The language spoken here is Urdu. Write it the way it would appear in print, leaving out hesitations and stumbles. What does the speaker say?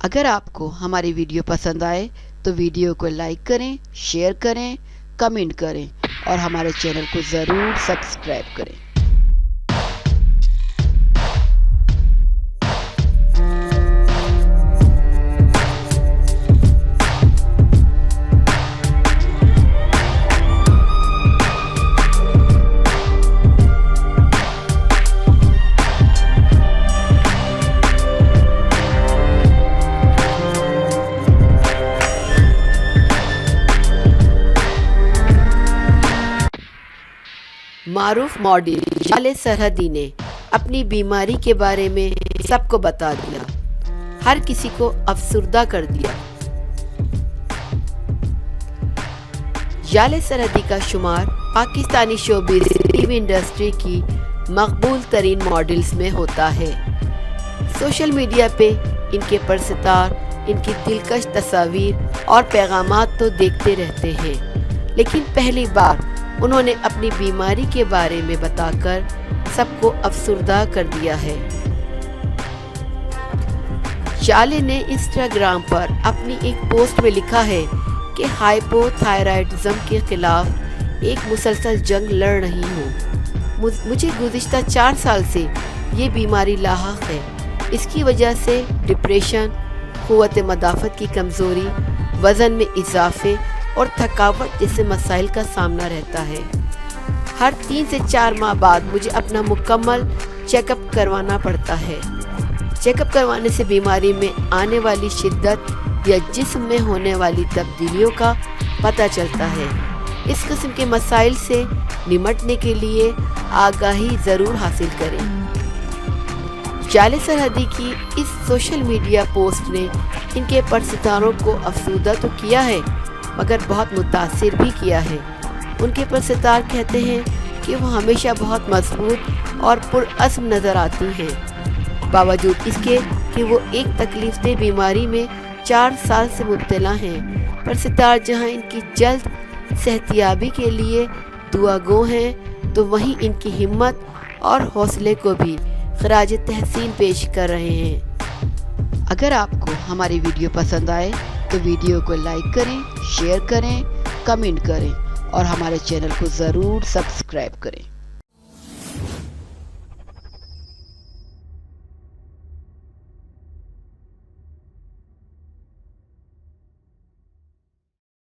اگر آپ کو ہماری ویڈیو پسند آئے تو ویڈیو کو لائک کریں، شیئر کریں، کمنٹ کریں اور ہمارے چینل کو ضرور سبسکرائب کریں۔ معروف ماڈل جالے سرحدی نے اپنی بیماری کے بارے میں سب کو بتا دیا، ہر کسی کو افسردہ کر دیا۔ جالے سرحدی کا شمار پاکستانی شوبز فلم انڈسٹری کی مقبول ترین ماڈلز میں ہوتا ہے۔ سوشل میڈیا پہ ان کے پرستار ان کی دلکش تصاویر اور پیغامات تو دیکھتے رہتے ہیں، لیکن پہلی بار انہوں نے اپنی بیماری کے بارے میں بتا کر سب کو افسردہ کر دیا ہے۔ جالے نے انسٹاگرام پر اپنی ایک پوسٹ میں لکھا ہے کہ ہائپو تھائرائیڈزم کے خلاف ایک مسلسل جنگ لڑ رہی ہوں۔ مجھے گزشتہ 4 سال سے یہ بیماری لاحق ہے۔ اس کی وجہ سے ڈپریشن، قوت مدافعت کی کمزوری، وزن میں اضافے اور تھکاوٹ جیسے مسائل کا سامنا رہتا ہے۔ ہر 3 سے 4 ماہ بعد مجھے اپنا مکمل چیک اپ کروانا پڑتا ہے۔ چیک اپ کروانے سے بیماری میں آنے والی شدت یا جسم میں ہونے والی تبدیلیوں کا پتہ چلتا ہے۔ اس قسم کے مسائل سے نمٹنے کے لیے آگاہی ضرور حاصل کریں۔ جالے سرحدی کی اس سوشل میڈیا پوسٹ نے ان کے پرستاروں کو افسردہ تو کیا ہے مگر بہت متاثر بھی کیا ہے۔ ان کے پرستار کہتے ہیں کہ وہ ہمیشہ بہت مضبوط اور پرعزم نظر آتی ہیں، باوجود اس کے کہ وہ ایک تکلیف دہ بیماری میں 4 سال سے مبتلا ہیں۔ پرستار جہاں ان کی جلد صحتیابی کے لیے دعا گو ہیں، تو وہیں ان کی ہمت اور حوصلے کو بھی خراج تحسین پیش کر رہے ہیں۔ اگر آپ کو ہماری ویڈیو پسند آئے تو ویڈیو کو لائک کریں، شیئر کریں، کمنٹ کریں اور ہمارے چینل کو ضرور سبسکرائب کریں۔